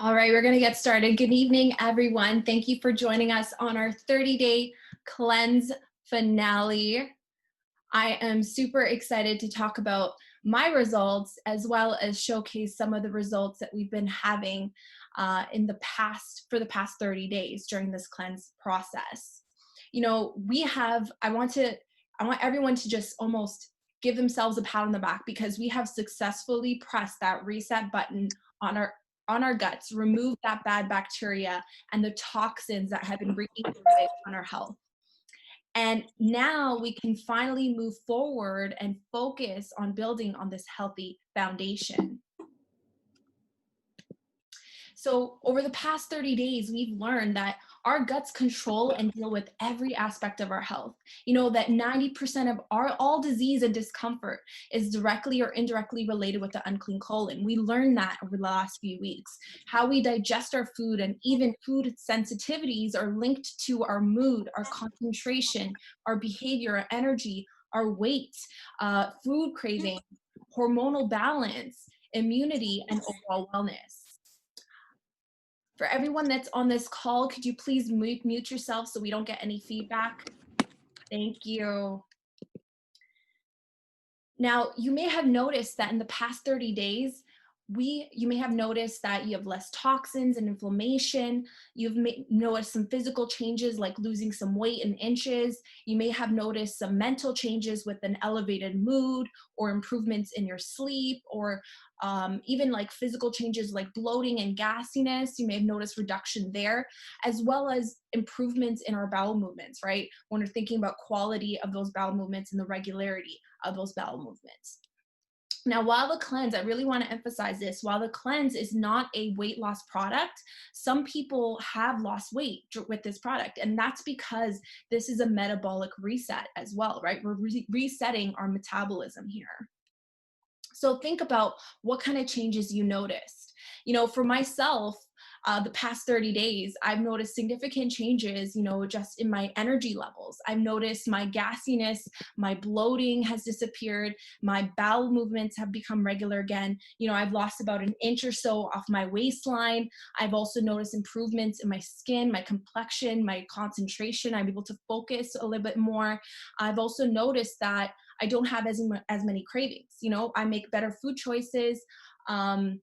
All right, we're going to get started. Good evening, everyone. Thank you for joining us on our 30-day cleanse finale. I am super excited to talk about my results as well as showcase some of the results that we've been having for the past 30 days during this cleanse process. I want everyone to just almost give themselves a pat on the back because we have successfully pressed that reset button on our guts, removed that bad bacteria and the toxins that have been wreaking havoc on our health. And now we can finally move forward and focus on building on this healthy foundation. So over the past 30 days, we've learned that our guts control and deal with every aspect of our health. You know that 90% of all disease and discomfort is directly or indirectly related with the unclean colon. We learned that over the last few weeks. How we digest our food and even food sensitivities are linked to our mood, our concentration, our behavior, our energy, our weight, food craving, hormonal balance, immunity, and overall wellness. For everyone that's on this call, could you please mute yourself so we don't get any feedback? Thank you. Now, you may have noticed that in the past 30 days, you may have noticed that you have less toxins and inflammation. You've noticed some physical changes like losing some weight in inches. You may have noticed some mental changes with an elevated mood or improvements in your sleep, or even like physical changes like bloating and gassiness. You may have noticed reduction there, as well as improvements in our bowel movements, right? When we're thinking about quality of those bowel movements and the regularity of those bowel movements. Now, while the cleanse, I really want to emphasize this, while the cleanse is not a weight loss product, some people have lost weight with this product. And that's because this is a metabolic reset as well, right? We're resetting our metabolism here. So think about what kind of changes you noticed. You know, for myself, the past 30 days, I've noticed significant changes, just in my energy levels. I've noticed my gassiness, my bloating has disappeared, my bowel movements have become regular again. I've lost about an inch or so off my waistline. I've also noticed improvements in my skin, my complexion, my concentration. I'm able to focus a little bit more. I've also noticed that I don't have as many cravings. I make better food choices. And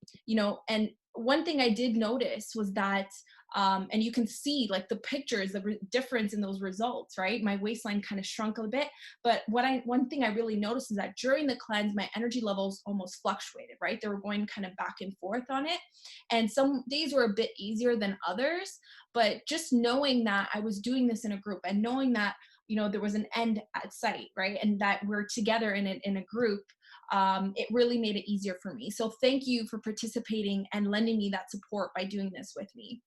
one thing I did notice was that, and you can see like the pictures, the difference in those results, right? My waistline kind of shrunk a bit, but one thing I really noticed is that during the cleanse, my energy levels almost fluctuated, right? They were going kind of back and forth on it. And some days were a bit easier than others, but just knowing that I was doing this in a group and knowing that, there was an end at sight, right? And that we're together in a group, it really made it easier for me. So thank you for participating and lending me that support by doing this with me.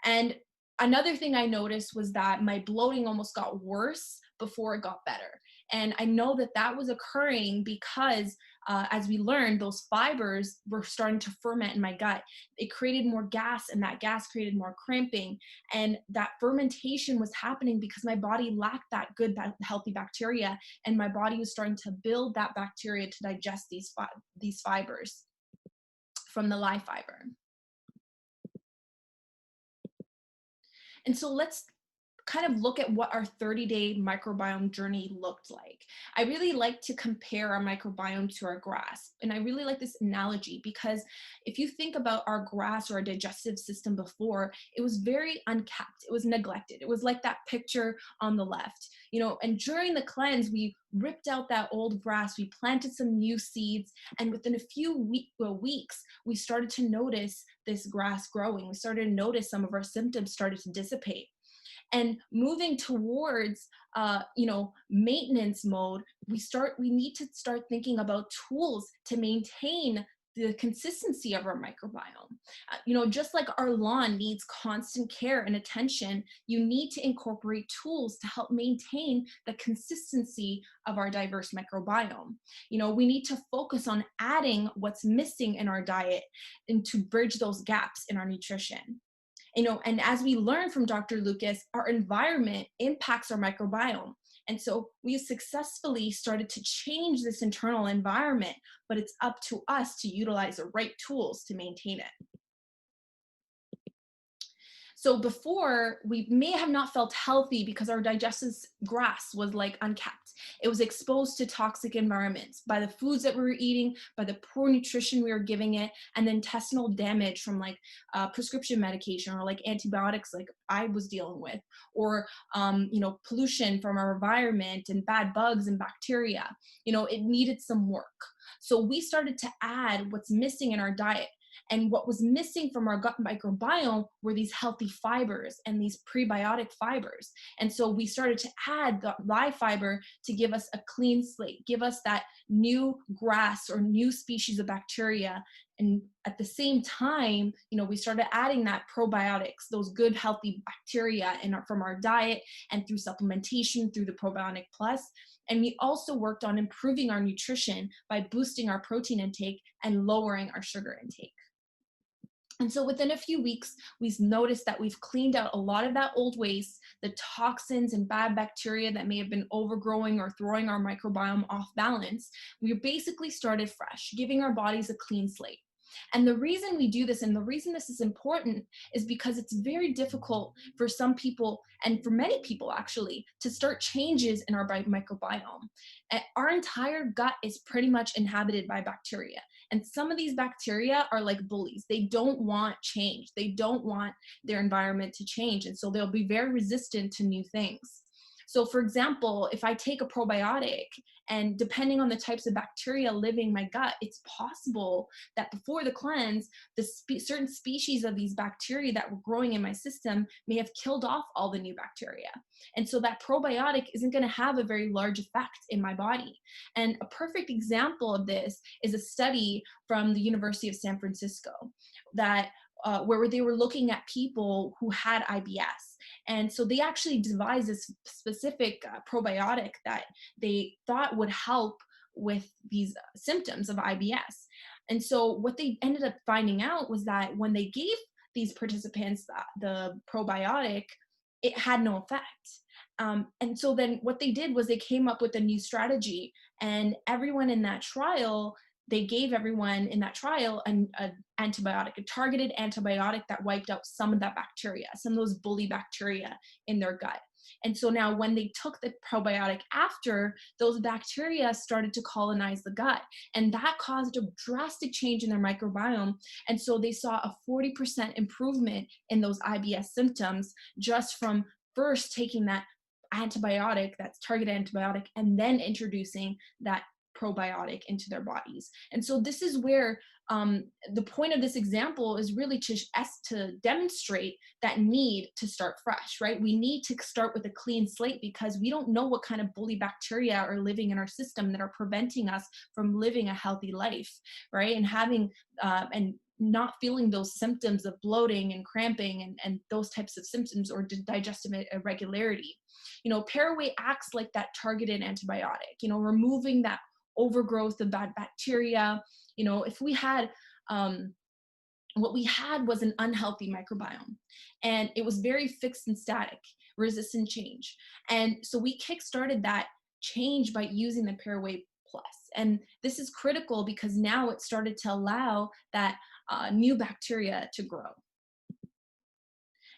And another thing I noticed was that my bloating almost got worse before it got better. And I know that that was occurring because as we learned, those fibers were starting to ferment in my gut. It created more gas, and that gas created more cramping. And that fermentation was happening because my body lacked that good, healthy bacteria, and my body was starting to build that bacteria to digest these fibers from the live fiber. And so let's kind of look at what our 30-day microbiome journey looked like. I really like to compare our microbiome to our grass. And I really like this analogy because if you think about our grass or our digestive system before, it was very unkept. It was neglected. It was like that picture on the left, and during the cleanse, we ripped out that old grass, we planted some new seeds, and within a few weeks, we started to notice this grass growing. We started to notice some of our symptoms started to dissipate. And moving towards, maintenance mode, we need to start thinking about tools to maintain the consistency of our microbiome. Just like our lawn needs constant care and attention, you need to incorporate tools to help maintain the consistency of our diverse microbiome. We need to focus on adding what's missing in our diet and to bridge those gaps in our nutrition. And as we learn from Dr. Lucas, our environment impacts our microbiome. And so we successfully started to change this internal environment, but it's up to us to utilize the right tools to maintain it. So before, we may have not felt healthy because our digestive grass was like unkept. It was exposed to toxic environments by the foods that we were eating, by the poor nutrition we were giving it, and then intestinal damage from like prescription medication or like antibiotics like I was dealing with, or pollution from our environment and bad bugs and bacteria. It needed some work. So we started to add what's missing in our diet. And what was missing from our gut microbiome were these healthy fibers and these prebiotic fibers. And so we started to add the live fiber to give us a clean slate, give us that new grass or new species of bacteria. And at the same time, we started adding that probiotics, those good healthy bacteria from our diet and through supplementation through the Probiotic Plus. And we also worked on improving our nutrition by boosting our protein intake and lowering our sugar intake. And so within a few weeks, we've noticed that we've cleaned out a lot of that old waste, the toxins and bad bacteria that may have been overgrowing or throwing our microbiome off balance. We basically started fresh, giving our bodies a clean slate. And the reason we do this and the reason this is important is because it's very difficult for some people and for many people actually to start changes in our microbiome. Our entire gut is pretty much inhabited by bacteria. And some of these bacteria are like bullies. They don't want change. They don't want their environment to change. And so they'll be very resistant to new things. So for example, if I take a probiotic and depending on the types of bacteria living in my gut, it's possible that before the cleanse, the certain species of these bacteria that were growing in my system may have killed off all the new bacteria. And so that probiotic isn't going to have a very large effect in my body. And a perfect example of this is a study from the University of San Francisco that where they were looking at people who had IBS. And so they actually devised this specific probiotic that they thought would help with these symptoms of IBS. And so what they ended up finding out was that when they gave these participants the probiotic, it had no effect. And so then what they did was they came up with a new strategy, and everyone in that trial, they gave everyone in that trial an antibiotic, a targeted antibiotic that wiped out some of that bacteria, some of those bully bacteria in their gut. And so now when they took the probiotic after, those bacteria started to colonize the gut. And that caused a drastic change in their microbiome. And so they saw a 40% improvement in those IBS symptoms just from first taking that antibiotic, that's targeted antibiotic, and then introducing that probiotic into their bodies. And so this is where the point of this example is really to demonstrate that need to start fresh, right? We need to start with a clean slate because we don't know what kind of bully bacteria are living in our system that are preventing us from living a healthy life, right? And having and not feeling those symptoms of bloating and cramping and those types of symptoms or digestive irregularity. Paraway acts like that targeted antibiotic, removing that overgrowth of bad bacteria. If we had what we had was an unhealthy microbiome, and it was very fixed and static, resistant change. And so we kickstarted that change by using the Paraway Plus. And this is critical because now it started to allow that new bacteria to grow.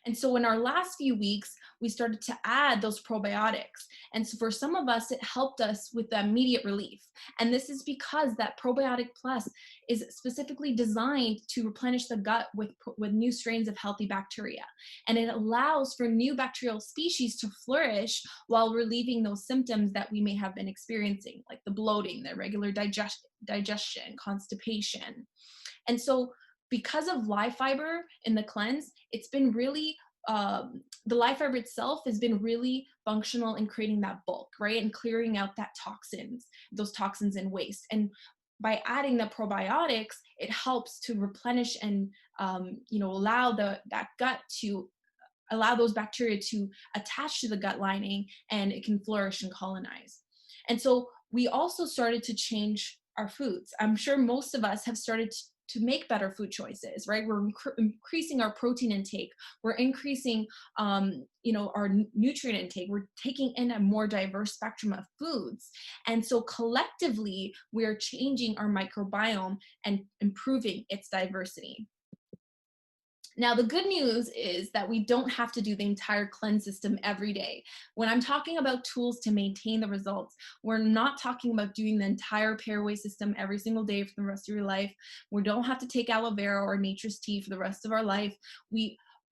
And so in our last few weeks, we started to add those probiotics. And so for some of us, it helped us with the immediate relief. And this is because that Probiotic Plus is specifically designed to replenish the gut with new strains of healthy bacteria. And it allows for new bacterial species to flourish while relieving those symptoms that we may have been experiencing, like the bloating, the irregular digestion, constipation. And so because of live fiber in the cleanse, it's been really, the live fiber itself has been really functional in creating that bulk, right? And clearing out those toxins and waste. And by adding the probiotics, it helps to replenish and, allow that gut to allow those bacteria to attach to the gut lining, and it can flourish and colonize. And so we also started to change our foods. I'm sure most of us have started to make better food choices, right? We're increasing our protein intake. We're increasing, our nutrient intake. We're taking in a more diverse spectrum of foods. And so collectively, we're changing our microbiome and improving its diversity. Now, the good news is that we don't have to do the entire cleanse system every day. When I'm talking about tools to maintain the results, we're not talking about doing the entire Pairway system every single day for the rest of your life. We don't have to take aloe vera or nature's tea for the rest of our life.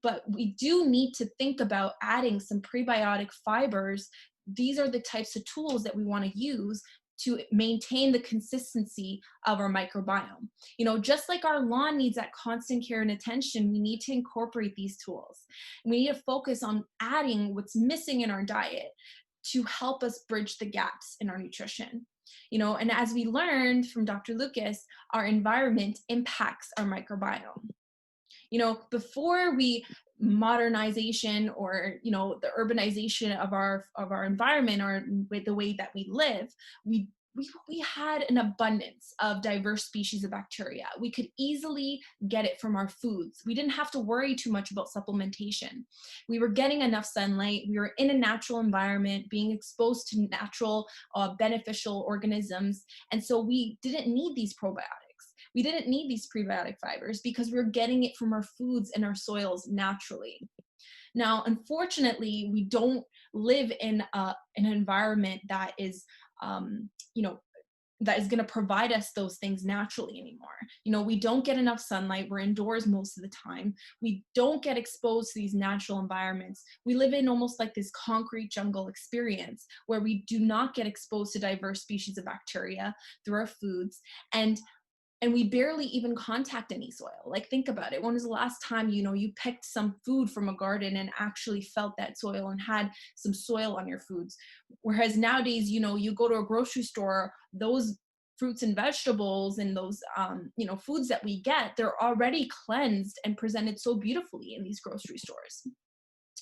But we do need to think about adding some prebiotic fibers. These are the types of tools that we want to use to maintain the consistency of our microbiome. Just like our lawn needs that constant care and attention, we need to incorporate these tools. We need to focus on adding what's missing in our diet to help us bridge the gaps in our nutrition. And as we learned from Dr. Lucas, our environment impacts our microbiome. Before we modernization or the urbanization of our environment or with the way that we live, we had an abundance of diverse species of bacteria. We could easily get it from our foods. We didn't have to worry too much about supplementation. We were getting enough sunlight. We were in a natural environment, being exposed to natural beneficial organisms, and so we didn't need these probiotics. We didn't need these prebiotic fibers because we're getting it from our foods and our soils naturally. Now, unfortunately, we don't live in an environment that is, that is going to provide us those things naturally anymore. We don't get enough sunlight. We're indoors most of the time. We don't get exposed to these natural environments. We live in almost like this concrete jungle experience where we do not get exposed to diverse species of bacteria through our foods. And we barely even contact any soil. Like, think about it. When was the last time, you picked some food from a garden and actually felt that soil and had some soil on your foods? Whereas nowadays, you go to a grocery store, those fruits and vegetables and those, foods that we get, they're already cleansed and presented so beautifully in these grocery stores.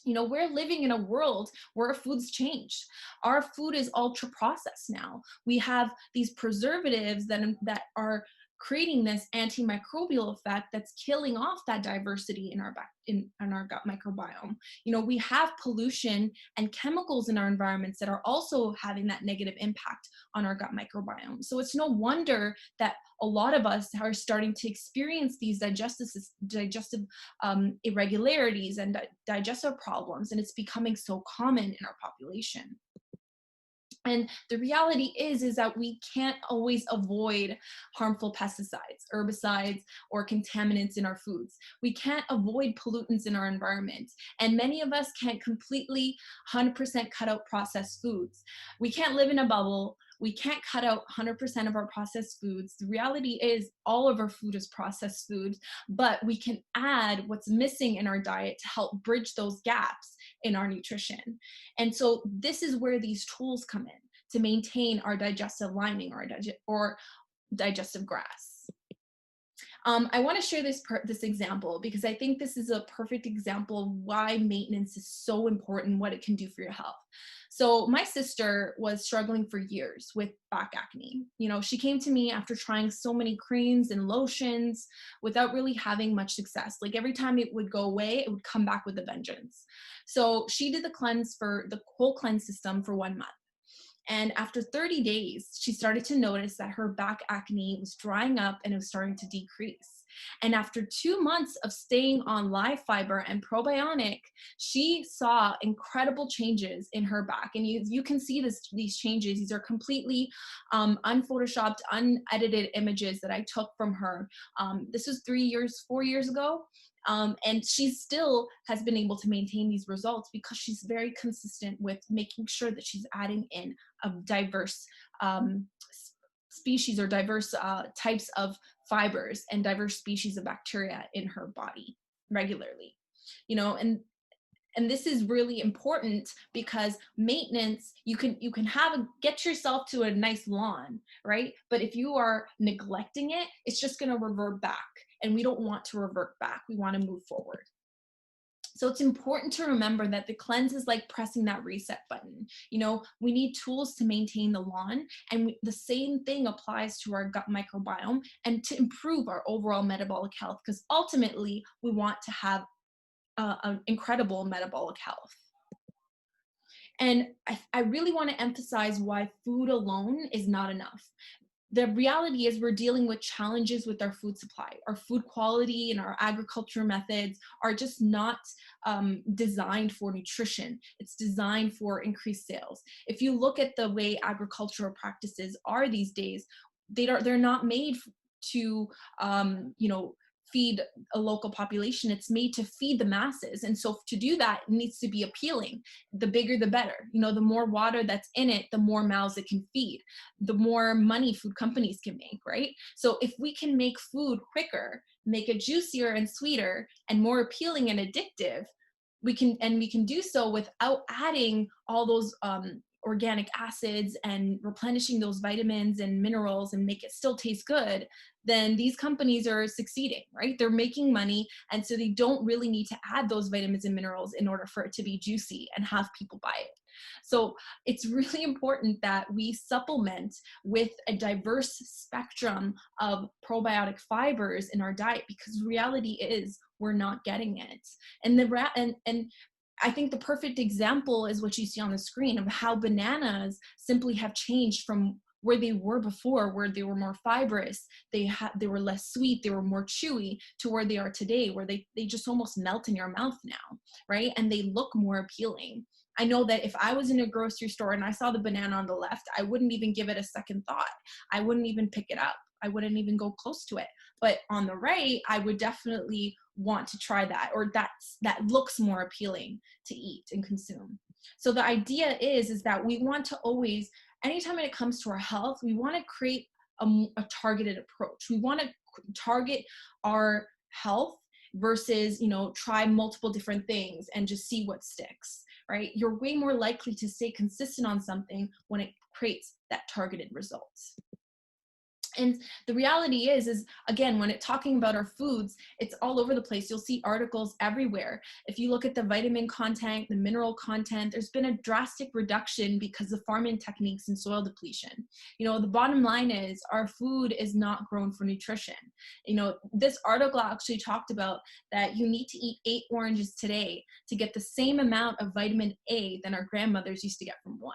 We're living in a world where our food's changed. Our food is ultra processed now. We have these preservatives that are creating this antimicrobial effect that's killing off that diversity in our gut microbiome. We have pollution and chemicals in our environments that are also having that negative impact on our gut microbiome. So it's no wonder that a lot of us are starting to experience these digestive irregularities and digestive problems, and it's becoming so common in our population. And the reality is that we can't always avoid harmful pesticides, herbicides, or contaminants in our foods. We can't avoid pollutants in our environment. And many of us can't completely 100% cut out processed foods. We can't live in a bubble. We can't cut out 100% of our processed foods. The reality is all of our food is processed food, but we can add what's missing in our diet to help bridge those gaps in our nutrition. And so this is where these tools come in to maintain our digestive lining or digestive grass. I want to share this example because I think this is a perfect example of why maintenance is so important, what it can do for your health. So my sister was struggling for years with back acne. She came to me after trying so many creams and lotions without really having much success. Like, every time it would go away, it would come back with a vengeance. So she did the whole cleanse system for 1 month. And after 30 days, she started to notice that her back acne was drying up and it was starting to decrease. And after 2 months of staying on live fiber and probiotic, she saw incredible changes in her back. And you can see these changes. These are completely unphotoshopped, unedited images that I took from her. This was 4 years ago. And she still has been able to maintain these results because she's very consistent with making sure that she's adding in a diverse species or diverse types of fibers and diverse species of bacteria in her body regularly. And this is really important because maintenance, you can get yourself to a nice lawn, right? But if you are neglecting it, it's just going to revert back. And we don't want to revert back. We want to move forward. So it's important to remember that the cleanse is like pressing that reset button. We need tools to maintain the lawn, and the same thing applies to our gut microbiome and to improve our overall metabolic health, because ultimately we want to have an incredible metabolic health. And I really want to emphasize why food alone is not enough. the reality is we're dealing with challenges with our food supply. Our food quality and our agriculture methods are just not designed for nutrition. It's designed for increased sales. If you look at the way agricultural practices are these days, they're not made to feed a local population. It's made to feed the masses. And so to do that, it needs to be appealing. The bigger, the better. The more water that's in it, the more mouths it can feed, the more money food companies can make, right? So if we can make food quicker, make it juicier and sweeter and more appealing and addictive, we can do so without adding all those organic acids and replenishing those vitamins and minerals and make it still taste good, then these companies are succeeding, right? They're making money. And so they don't really need to add those vitamins and minerals in order for it to be juicy and have people buy it. So it's really important that we supplement with a diverse spectrum of probiotic fibers in our diet, because reality is we're not getting it. And I think the perfect example is what you see on the screen of how bananas simply have changed from where they were before, where they were more fibrous, they were less sweet, they were more chewy, to where they are today, where they just almost melt in your mouth now, right? And they look more appealing. I know that if I was in a grocery store and I saw the banana on the left, I wouldn't even give it a second thought. I wouldn't even pick it up. I wouldn't even go close to it. But on the right, I would definitely want to try that, or that looks more appealing to eat and consume. So the idea is that we want to always, anytime it comes to our health, we want to create a targeted approach. We want to target our health versus, try multiple different things and just see what sticks, right? You're way more likely to stay consistent on something when it creates that targeted results. And the reality is again, when it's talking about our foods, it's all over the place. You'll see articles everywhere. If you look at the vitamin content, the mineral content, there's been a drastic reduction because of farming techniques and soil depletion. The bottom line is our food is not grown for nutrition. This article actually talked about that you need to eat 8 oranges today to get the same amount of vitamin A than our grandmothers used to get from 1.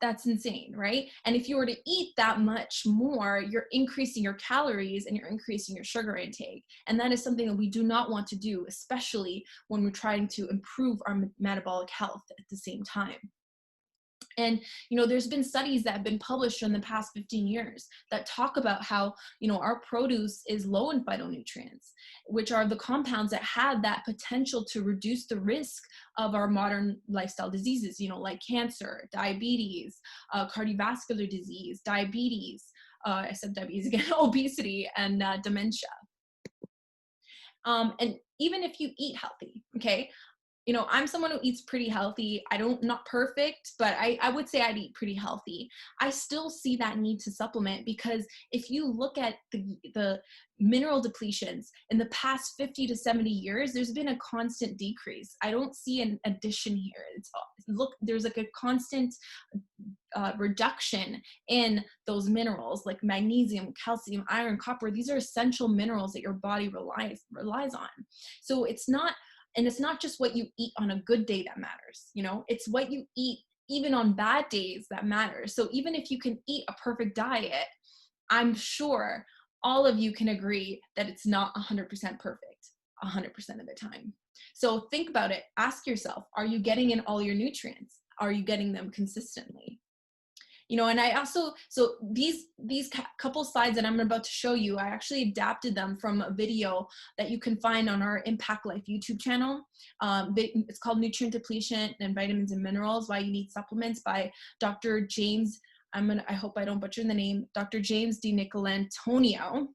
That's insane, right? And if you were to eat that much more, you're increasing your calories and you're increasing your sugar intake. And that is something that we do not want to do, especially when we're trying to improve our metabolic health at the same time. And, there's been studies that have been published in the past 15 years that talk about how, our produce is low in phytonutrients, which are the compounds that have that potential to reduce the risk of our modern lifestyle diseases, like cancer, diabetes, cardiovascular disease, I said diabetes again, obesity, and dementia. And even if you eat healthy, okay, I'm someone who eats pretty healthy. Not perfect, but I would say I'd eat pretty healthy. I still see that need to supplement, because if you look at the mineral depletions in the past 50 to 70 years, there's been a constant decrease. I don't see an addition here. There's like a constant reduction in those minerals like magnesium, calcium, iron, copper. These are essential minerals that your body relies on. So it's not just what you eat on a good day that matters. It's what you eat even on bad days that matters. So even if you can eat a perfect diet, I'm sure all of you can agree that it's not 100% perfect 100% of the time. So think about it. Ask yourself, are you getting in all your nutrients? Are you getting them consistently? And I also, so these couple slides that I'm about to show you, I actually adapted them from a video that you can find on our Impact Life YouTube channel. It's called Nutrient Depletion and Vitamins and Minerals, Why You Need Supplements, by Dr. James, I hope I don't butcher the name, Dr. James DiNicolantonio.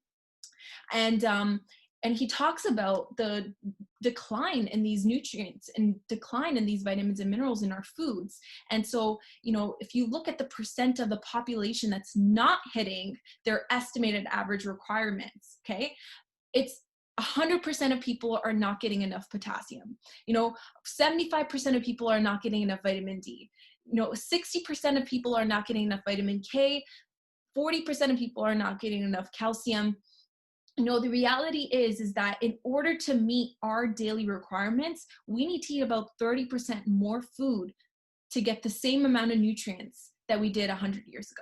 And he talks about the decline in these nutrients and decline in these vitamins and minerals in our foods. And so, if you look at the percent of the population that's not hitting their estimated average requirements, okay, it's 100% of people are not getting enough potassium. 75% of people are not getting enough vitamin D. 60% of people are not getting enough vitamin K. 40% of people are not getting enough calcium. The reality is that in order to meet our daily requirements, we need to eat about 30% more food to get the same amount of nutrients that we did 100 years ago.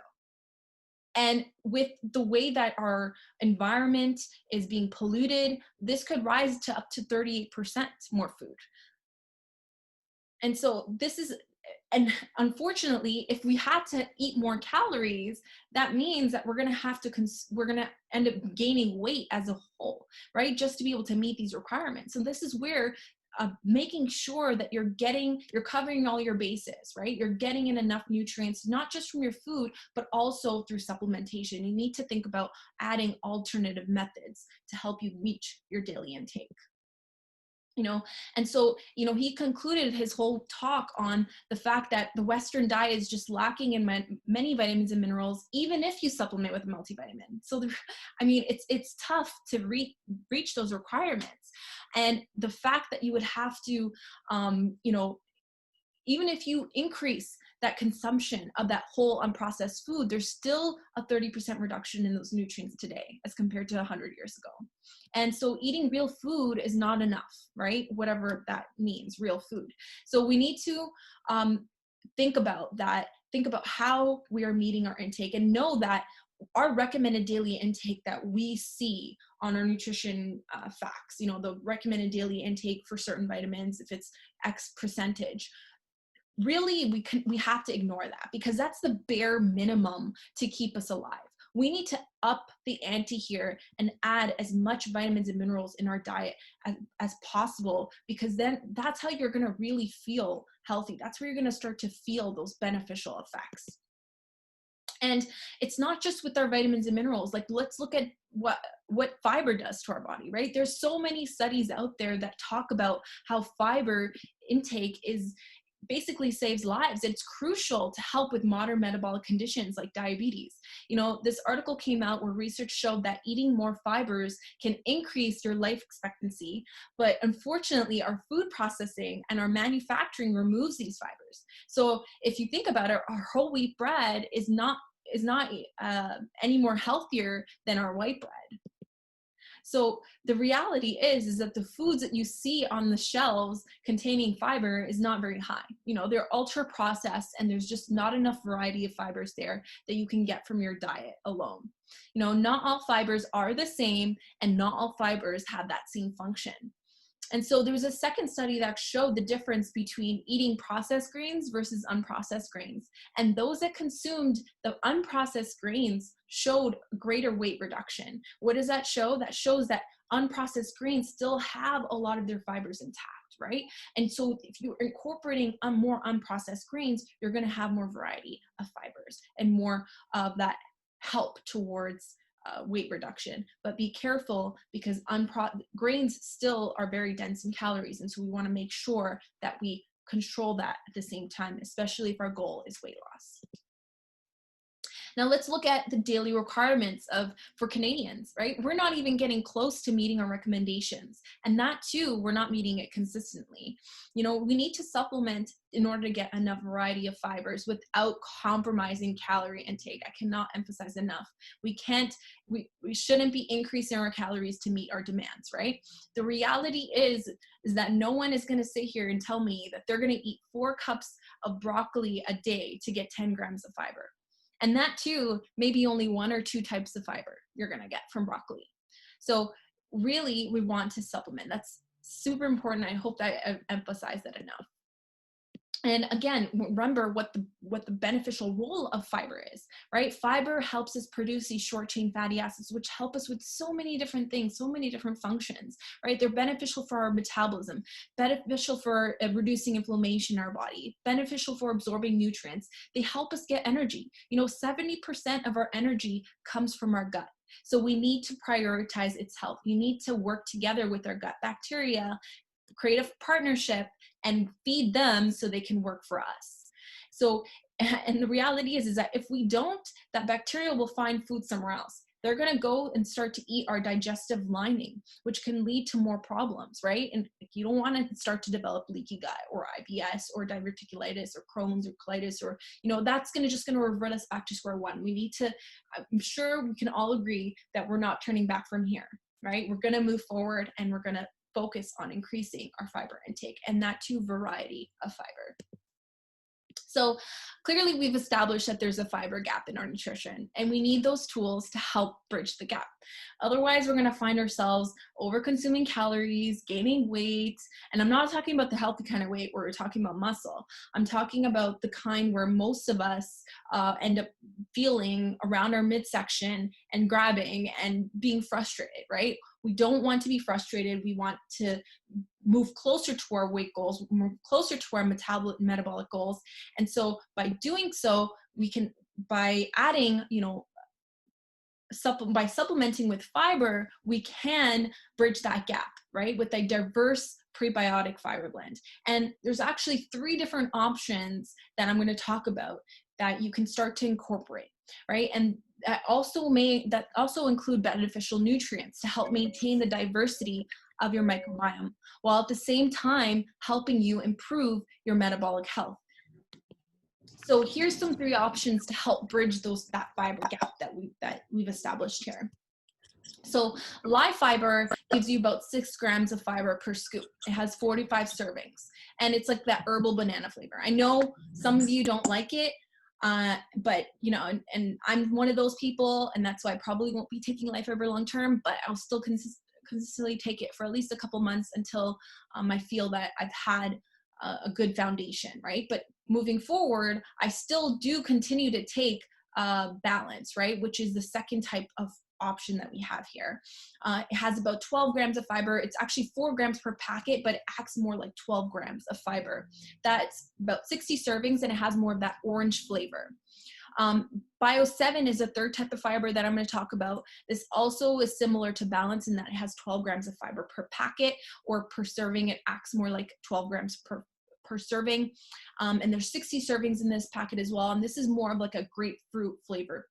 And with the way that our environment is being polluted, this could rise to up to 38% more food. And so this is, and unfortunately, if we had to eat more calories, that means that we're going to have to, we're going to end up gaining weight as a whole, right? Just to be able to meet these requirements. And this is where making sure that you're covering all your bases, right? You're getting in enough nutrients, not just from your food, but also through supplementation. You need to think about adding alternative methods to help you reach your daily intake. And so he concluded his whole talk on the fact that the Western diet is just lacking in many vitamins and minerals, even if you supplement with a multivitamin. So it's tough to reach those requirements. And the fact that you would have to even if you increase that consumption of that whole unprocessed food, there's still a 30% reduction in those nutrients today as compared to 100 years ago. And so eating real food is not enough, right? Whatever that means, real food. So we need to think about that, think about how we are meeting our intake, and know that our recommended daily intake that we see on our nutrition facts, the recommended daily intake for certain vitamins, if it's X percentage, really we have to ignore that, because that's the bare minimum to keep us alive. We need to up the ante here and add as much vitamins and minerals in our diet as possible, because then that's how you're going to really feel healthy. That's where you're going to start to feel those beneficial effects. And it's not just with our vitamins and minerals. Like, let's look at what fiber does to our body, right? There's so many studies out there that talk about how fiber intake basically saves lives. It's crucial to help with modern metabolic conditions like diabetes. This article came out where research showed that eating more fibers can increase your life expectancy, but unfortunately our food processing and our manufacturing removes these fibers. So if you think about it, our whole wheat bread is not any more healthier than our white bread. So the reality is that the foods that you see on the shelves containing fiber is not very high. They're ultra processed, and there's just not enough variety of fibers there that you can get from your diet alone. Not all fibers are the same, and not all fibers have that same function. And so there was a second study that showed the difference between eating processed grains versus unprocessed grains. And those that consumed the unprocessed grains showed greater weight reduction. What does that show? That shows that unprocessed grains still have a lot of their fibers intact, right? And so if you're incorporating more unprocessed grains, you're going to have more variety of fibers and more of that help towards weight reduction. But be careful, because grains still are very dense in calories, and so we want to make sure that we control that at the same time, especially if our goal is weight loss. Now let's look at the daily requirements for Canadians, right? We're not even getting close to meeting our recommendations. And that too, we're not meeting it consistently. We need to supplement in order to get enough variety of fibers without compromising calorie intake. I cannot emphasize enough. We shouldn't be increasing our calories to meet our demands, right? The reality is that no one is going to sit here and tell me that they're going to eat 4 cups of broccoli a day to get 10 grams of fiber. And that too, maybe only 1 or 2 types of fiber you're going to get from broccoli. So really, we want to supplement. That's super important. I hope that I emphasize that enough. And again, remember what the beneficial role of fiber is, right? Fiber helps us produce these short chain fatty acids, which help us with so many different things, so many different functions, right? They're beneficial for our metabolism, beneficial for reducing inflammation in our body, beneficial for absorbing nutrients. They help us get energy. 70% of our energy comes from our gut. So we need to prioritize its health. You need to work together with our gut bacteria, create a partnership, and feed them so they can work for us. So, and the reality is that if we don't, that bacteria will find food somewhere else. They're going to go and start to eat our digestive lining, which can lead to more problems, right? And you don't want to start to develop leaky gut or IBS or diverticulitis or Crohn's or colitis, or, that's just going to revert us back to square one. We need to, I'm sure we can all agree that we're not turning back from here, right? We're going to move forward, and we're going to focus on increasing our fiber intake, and that too, variety of fiber. So clearly we've established that there's a fiber gap in our nutrition, and we need those tools to help bridge the gap. Otherwise, we're going to find ourselves over consuming calories, gaining weight. And I'm not talking about the healthy kind of weight where we're talking about muscle. I'm talking about the kind where most of us end up feeling around our midsection and grabbing and being frustrated, right? We don't want to be frustrated. We want to move closer to our weight goals, move closer to our metabolic goals. And so by doing so, we can, by adding, by supplementing with fiber, we can bridge that gap, right? With a diverse prebiotic fiber blend. And there's actually 3 different options that I'm going to talk about that you can start to incorporate, right? And that also include beneficial nutrients to help maintain the diversity of your microbiome, while at the same time helping you improve your metabolic health. So here's some 3 options to help bridge that fiber gap that we've established here. So live fiber gives you about 6 grams of fiber per scoop. It has 45 servings, and it's like that herbal banana flavor. I know some of you don't like it, but and I'm one of those people, and that's why I probably won't be taking live fiber long term, but I'll still consistently take it for at least a couple months until I feel that I've had a good foundation, right? But moving forward, I still do continue to take balance, right? Which is the second type of option that we have here. It has about 12 grams of fiber. It's actually 4 grams per packet, but it acts more like 12 grams of fiber. That's about 60 servings, and it has more of that orange flavor. Bio 7 is a third type of fiber that I'm going to talk about. This also is similar to balance in that it has 12 grams of fiber per packet, or per serving. It acts more like 12 grams per serving. And there's 60 servings in this packet as well. And this is more of like a grapefruit flavored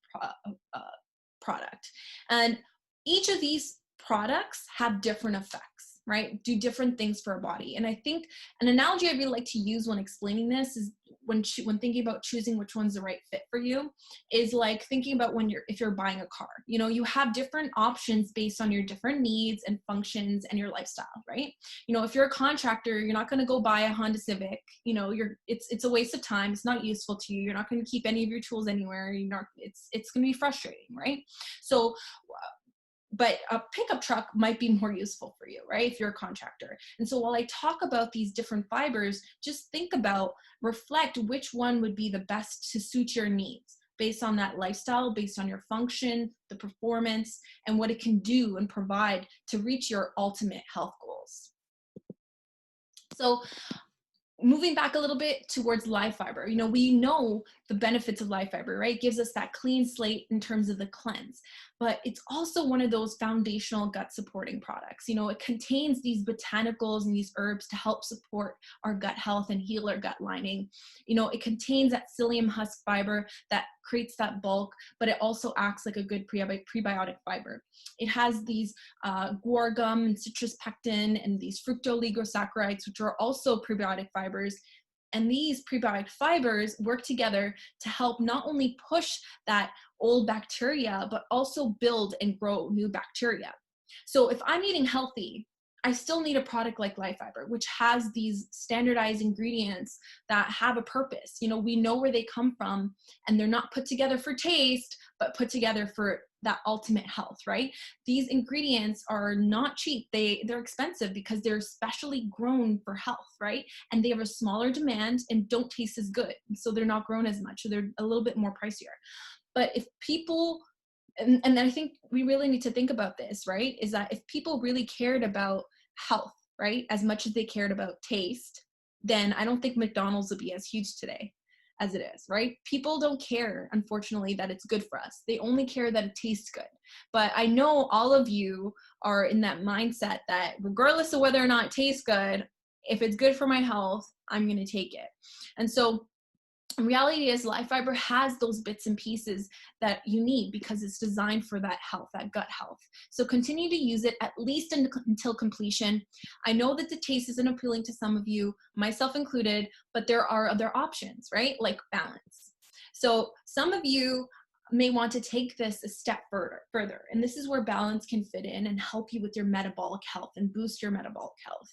product. And each of these products have different effects, right? Do different things for our body. And I think an analogy I really like to use when explaining this is when thinking about choosing which one's the right fit for you, is like thinking about if you're buying a car. You have different options based on your different needs and functions and your lifestyle, right? If you're a contractor, you're not going to go buy a Honda Civic. It's a waste of time. It's not useful to you. You're not going to keep any of your tools anywhere. It's going to be frustrating, right? So but a pickup truck might be more useful for you, right? If you're a contractor. And so while I talk about these different fibers, just reflect which one would be the best to suit your needs based on that lifestyle, based on your function, the performance, and what it can do and provide to reach your ultimate health goals. So moving back a little bit towards live fiber, we know the benefits of live fiber, right? It gives us that clean slate in terms of the cleanse, but it's also one of those foundational gut supporting products. It contains these botanicals and these herbs to help support our gut health and heal our gut lining. It contains that psyllium husk fiber that creates that bulk, but it also acts like a good prebiotic fiber. It has these guar gum and citrus pectin and these fructooligosaccharides, which are also prebiotic fibers. And these prebiotic fibers work together to help not only push that old bacteria, but also build and grow new bacteria. So if I'm eating healthy, I still need a product like live fiber, which has these standardized ingredients that have a purpose. We know where they come from, and they're not put together for taste, but put together for that ultimate health, right? These ingredients are not cheap. They're expensive because they're specially grown for health, right? And they have a smaller demand and don't taste as good. So they're not grown as much. So they're a little bit more pricier. But if people, and I think we really need to think about this, right? Is that if people really cared about health, right, as much as they cared about taste, then I don't think McDonald's would be as huge today as it is, right? People don't care, unfortunately, that it's good for us. They only care that it tastes good. But I know all of you are in that mindset that regardless of whether or not it tastes good, if it's good for my health, I'm going to take it. And so reality is live fiber has those bits and pieces that you need because it's designed for that health, that gut health. So continue to use it at least until completion. I know that the taste isn't appealing to some of you, myself included, but there are other options, right? Like balance. So some of you may want to take this a step further. And this is where balance can fit in and help you with your metabolic health and boost your metabolic health.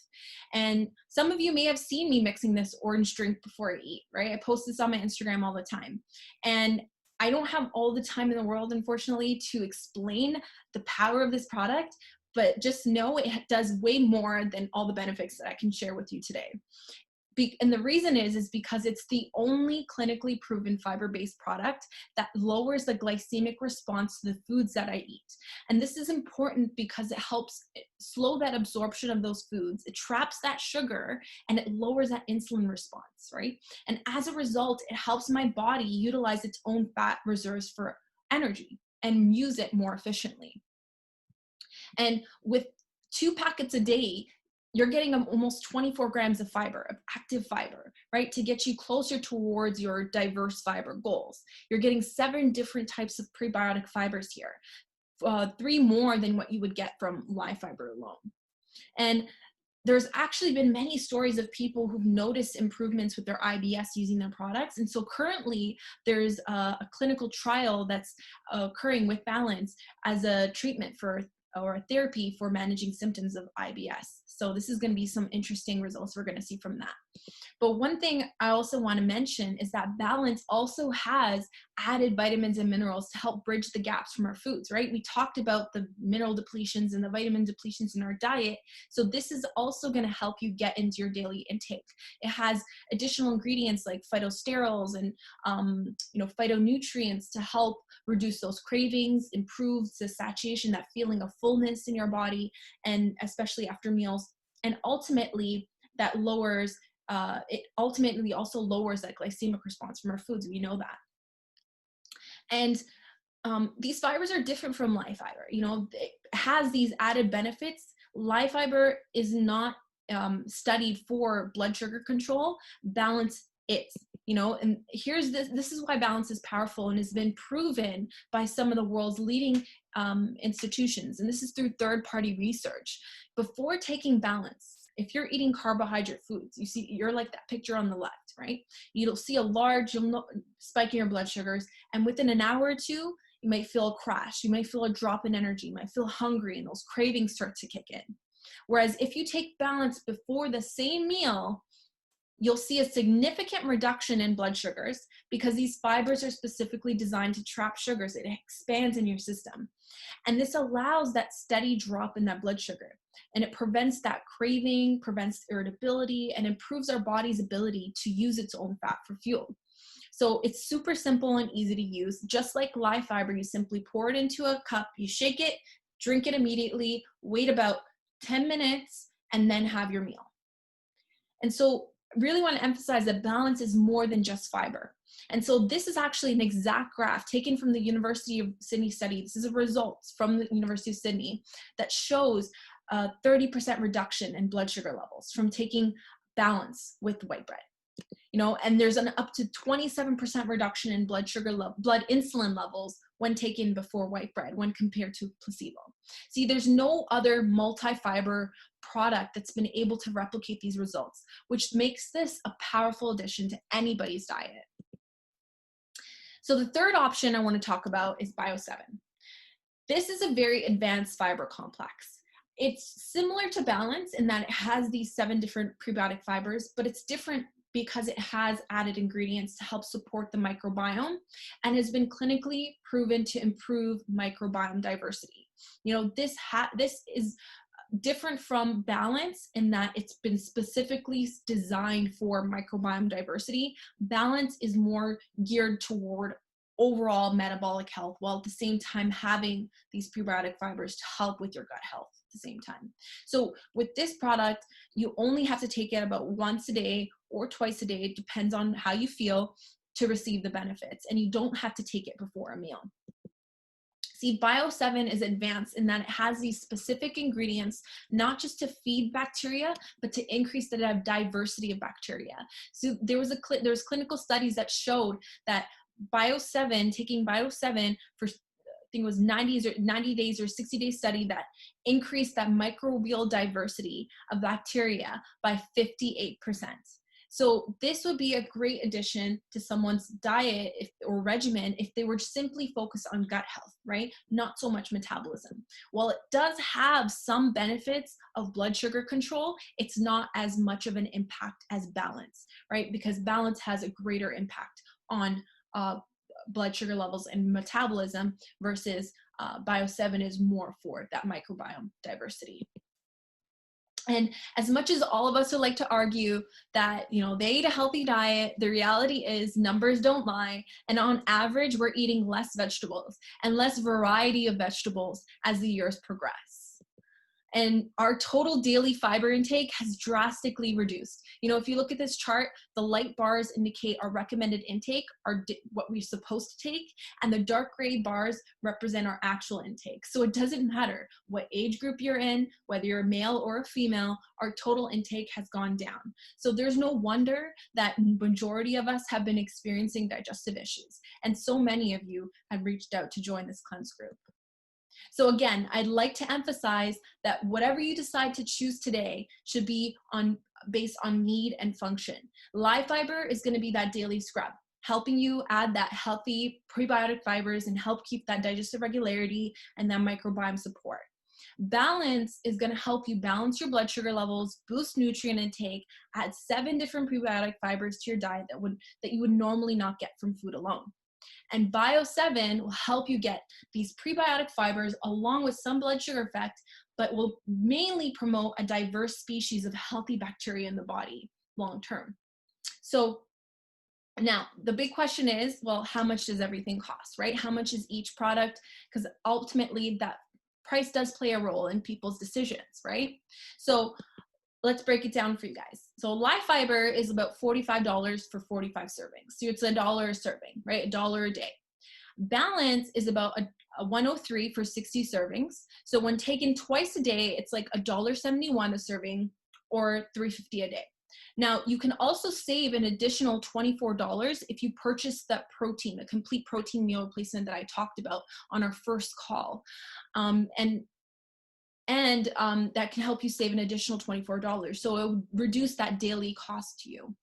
And some of you may have seen me mixing this orange drink before I eat, right? I post this on my Instagram all the time. And I don't have all the time in the world, unfortunately, to explain the power of this product, but just know it does way more than all the benefits that I can share with you today. And the reason is because it's the only clinically proven fiber-based product that lowers the glycemic response to the foods that I eat. And this is important because it helps slow that absorption of those foods. It traps that sugar and it lowers that insulin response, right? And as a result, it helps my body utilize its own fat reserves for energy and use it more efficiently. And with 2 packets a day, you're getting almost 24 grams of fiber, of active fiber, right? To get you closer towards your diverse fiber goals. You're getting 7 different types of prebiotic fibers here, 3 more than what you would get from live fiber alone. And there's actually been many stories of people who've noticed improvements with their IBS using their products. And so currently there's a clinical trial that's occurring with Balance as a treatment or a therapy for managing symptoms of IBS. So this is going to be some interesting results we're going to see from that. But one thing I also want to mention is that Balance also has added vitamins and minerals to help bridge the gaps from our foods, right? We talked about the mineral depletions and the vitamin depletions in our diet. So this is also going to help you get into your daily intake. It has additional ingredients like phytosterols and phytonutrients to help reduce those cravings, improve the satiation, that feeling of fullness in your body, and especially after meals. And ultimately, that lowers it ultimately also lowers that glycemic response from our foods. We know that. And these fibers are different from live fiber. It has these added benefits. Live fiber is not studied for blood sugar control. Balance is. And here's this is why Balance is powerful and has been proven by some of the world's leading institutions. And this is through third-party research. Before taking Balance, if you're eating carbohydrate foods, you're like that picture on the left, right? You'll see a large spike in your blood sugars. And within an hour or two, you might feel a crash. You might feel a drop in energy. You might feel hungry and those cravings start to kick in. Whereas if you take Balance before the same meal, you'll see a significant reduction in blood sugars because these fibers are specifically designed to trap sugars. It expands in your system. And this allows that steady drop in that blood sugar. And it prevents that craving, prevents irritability, and improves our body's ability to use its own fat for fuel. So it's super simple and easy to use. Just like live fiber, you simply pour it into a cup, you shake it, drink it immediately, wait about 10 minutes, and then have your meal. And so really want to emphasize that Balance is more than just fiber. And so this is actually an exact graph taken from the University of Sydney study. This is a result from the University of Sydney that shows a 30% reduction in blood sugar levels from taking Balance with white bread. And there's an up to 27% reduction in blood insulin levels when taken before white bread when compared to placebo. See, there's no other multi-fiber product that's been able to replicate these results, which makes this a powerful addition to anybody's diet. So the third option I want to talk about is Bio7. This is a very advanced fiber complex. It's similar to Balance in that it has these 7 different prebiotic fibers, but it's different because it has added ingredients to help support the microbiome and has been clinically proven to improve microbiome diversity. This is different from Balance in that it's been specifically designed for microbiome diversity. Balance is more geared toward overall metabolic health, while at the same time having these prebiotic fibers to help with your gut health at the same time. So with this product, you only have to take it about once a day or twice a day. It depends on how you feel to receive the benefits, and you don't have to take it before a meal. See, Bio7 is advanced in that it has these specific ingredients, not just to feed bacteria, but to increase the diversity of bacteria. So there's clinical studies that showed that taking Bio7 for, I think it was 90 days or 60-day study that increased that microbial diversity of bacteria by 58%. So this would be a great addition to someone's diet or regimen if they were simply focused on gut health, right? Not so much metabolism. While it does have some benefits of blood sugar control, it's not as much of an impact as balance, right? Because balance has a greater impact on blood sugar levels and metabolism versus Bio7 is more for that microbiome diversity. And as much as all of us would like to argue that, they eat a healthy diet, the reality is numbers don't lie. And on average, we're eating less vegetables and less variety of vegetables as the years progress. And our total daily fiber intake has drastically reduced. If you look at this chart, the light bars indicate our recommended intake, what we're supposed to take, and the dark gray bars represent our actual intake. So it doesn't matter what age group you're in, whether you're a male or a female, our total intake has gone down. So there's no wonder that majority of us have been experiencing digestive issues. And so many of you have reached out to join this cleanse group. So again, I'd like to emphasize that whatever you decide to choose today should be based on need and function. Live fiber is going to be that daily scrub, helping you add that healthy prebiotic fibers and help keep that digestive regularity and that microbiome support. Balance is going to help you balance your blood sugar levels, boost nutrient intake, add 7 different prebiotic fibers to your diet that you would normally not get from food alone. And Bio7 will help you get these prebiotic fibers along with some blood sugar effect, but will mainly promote a diverse species of healthy bacteria in the body long term. So now the big question is, well, how much does everything cost, right? How much is each product? Because ultimately that price does play a role in people's decisions, right? So let's break it down for you guys. So live fiber is about $45 for 45 servings. So it's $1 a serving, right? $1 a day. Balance is about a 103 for 60 servings. So when taken twice a day, it's like $1.71 a serving or $3.50 a day. Now, you can also save an additional $24 if you purchase that protein, the complete protein meal replacement that I talked about on our first call. And that can help you save an additional $24. So it will reduce that daily cost to you.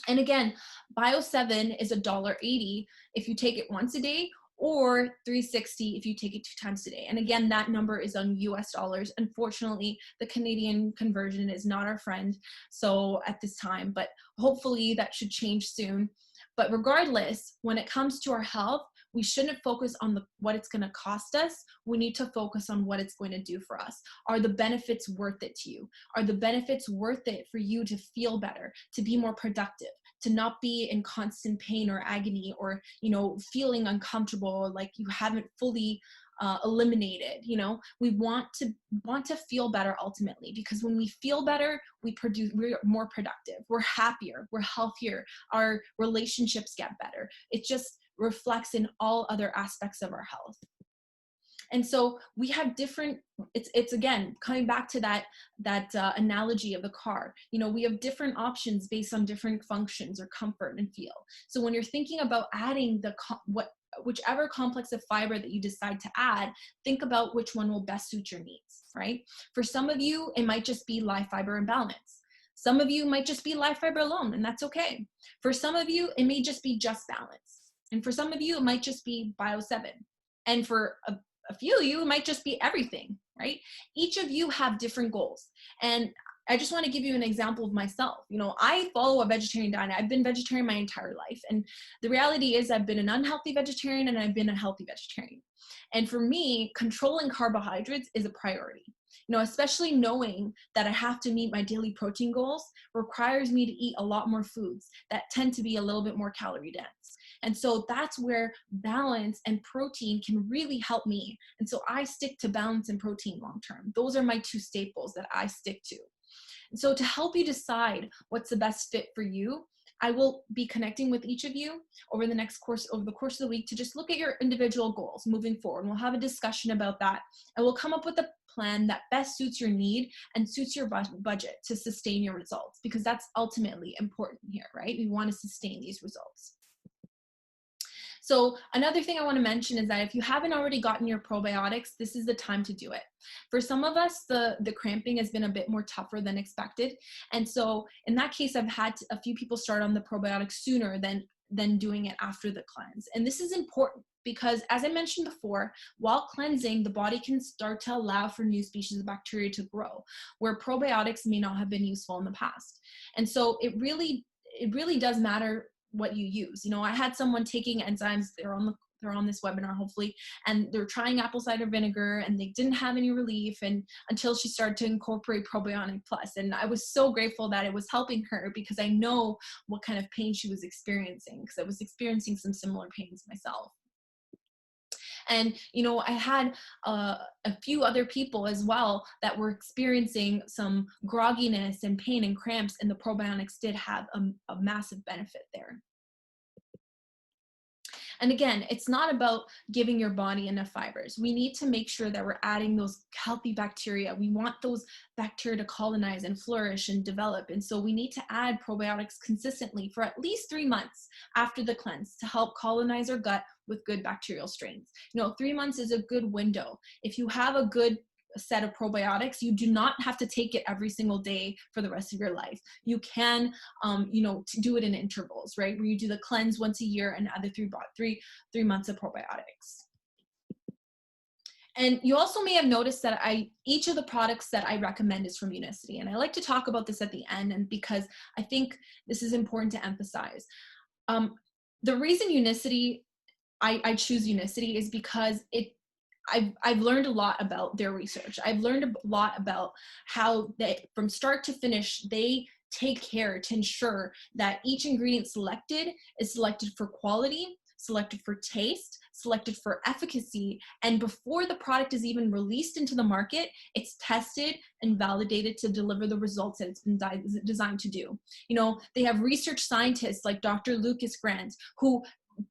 And again, Bio7 is $1.80 if you take it once a day, or $3.60 if you take it 2 times a day. And again, that number is on US dollars. Unfortunately, the Canadian conversion is not our friend so at this time, but hopefully that should change soon. But regardless, when it comes to our health, we shouldn't focus on what it's going to cost us. We need to focus on what it's going to do for us. Are the benefits worth it to you? Are the benefits worth it for you to feel better, to be more productive, to not be in constant pain or agony, or, feeling uncomfortable, like you haven't fully eliminated? We want to feel better ultimately, because when we feel better, we're more productive, we're happier, we're healthier, our relationships get better. It just reflects in all other aspects of our health. And so we have different, it's again, coming back to that analogy of the car, we have different options based on different functions or comfort and feel. So when you're thinking about adding whichever complex of fiber that you decide to add, think about which one will best suit your needs, right? For some of you, it might just be live fiber and balance. Some of you might just be live fiber alone, and that's okay. For some of you, it may just be just balance. And for some of you, it might just be Bio7. And for a few of you, it might just be everything, right? Each of you have different goals. And I just want to give you an example of myself. I follow a vegetarian diet. I've been vegetarian my entire life. And the reality is I've been an unhealthy vegetarian and I've been a healthy vegetarian. And for me, controlling carbohydrates is a priority. Especially knowing that I have to meet my daily protein goals requires me to eat a lot more foods that tend to be a little bit more calorie dense. And so that's where balance and protein can really help me. And so I stick to balance and protein long term. Those are my 2 staples that I stick to. And so to help you decide what's the best fit for you, I will be connecting with each of you over the course of the week to just look at your individual goals moving forward. And we'll have a discussion about that. And we'll come up with a plan that best suits your need and suits your budget to sustain your results, because that's ultimately important here, right? We want to sustain these results. So another thing I want to mention is that if you haven't already gotten your probiotics, this is the time to do it. For some of us, the cramping has been a bit more tougher than expected. And so in that case, I've had a few people start on the probiotics sooner than doing it after the cleanse. And this is important because, as I mentioned before, while cleansing, the body can start to allow for new species of bacteria to grow, where probiotics may not have been useful in the past. And so it really does matter what you use. You know, I had someone taking enzymes, they're on this webinar hopefully, and they're trying apple cider vinegar and they didn't have any relief, and until she started to incorporate probiotic plus. And I was so grateful that it was helping her, because I know what kind of pain she was experiencing, because I was experiencing some similar pains myself. And, you know, I had a few other people as well that were experiencing some grogginess and pain and cramps, and the probiotics did have a massive benefit there. And again, it's not about giving your body enough fibers. We need to make sure that we're adding those healthy bacteria. We want those bacteria to colonize and flourish and develop. And so we need to add probiotics consistently for at least 3 months after the cleanse to help colonize our gut with good bacterial strains. You know, 3 months is a good window. If you have a good set of probiotics, you do not have to take it every single day for the rest of your life. You can, you know, to do it in intervals, right? Where you do the cleanse once a year and add the three months of probiotics. And you also may have noticed that each of the products that I recommend is from Unicity. And I like to talk about this at the end, and because I think this is important to emphasize. The reason Unicity, I choose Unicity is because I've learned a lot about their research. I've learned a lot about how they, from start to finish, they take care to ensure that each ingredient selected is selected for quality, selected for taste, selected for efficacy, and before the product is even released into the market, it's tested and validated to deliver the results that it's been designed to do. You know, they have research scientists like Dr. Lucas Grant who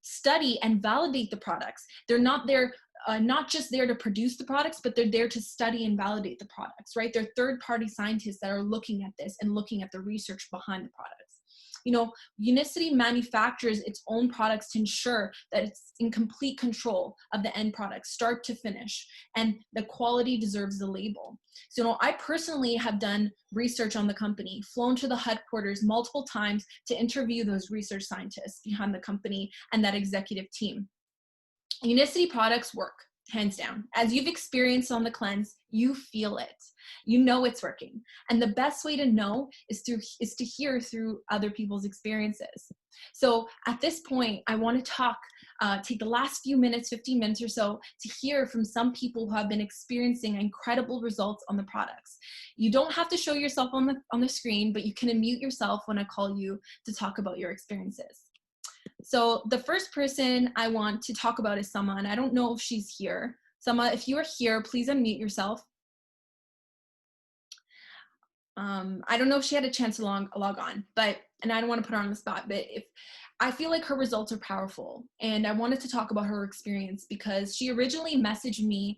study and validate the products. They're not there not just there to produce the products, but they're there to study and validate the products, right? They're third-party scientists that are looking at this and looking at the research behind the products. You know, Unicity manufactures its own products to ensure that it's in complete control of the end product, start to finish, and the quality deserves the label. So, you know, I personally have done research on the company, flown to the headquarters multiple times to interview those research scientists behind the company and that executive team. Unicity products work, hands down. As you've experienced on the cleanse, you feel it. You know it's working. And the best way to know is to hear through other people's experiences. So at this point, I want to take the last few minutes, 15 minutes or so, to hear from some people who have been experiencing incredible results on the products. You don't have to show yourself on the screen, but you can unmute yourself when I call you to talk about your experiences. So the first person I want to talk about is Sama, and I don't know if she's here. Sama, if you are here, please unmute yourself. I don't know if she had a chance to log on, and I don't want to put her on the spot, but I feel like her results are powerful, and I wanted to talk about her experience because she originally messaged me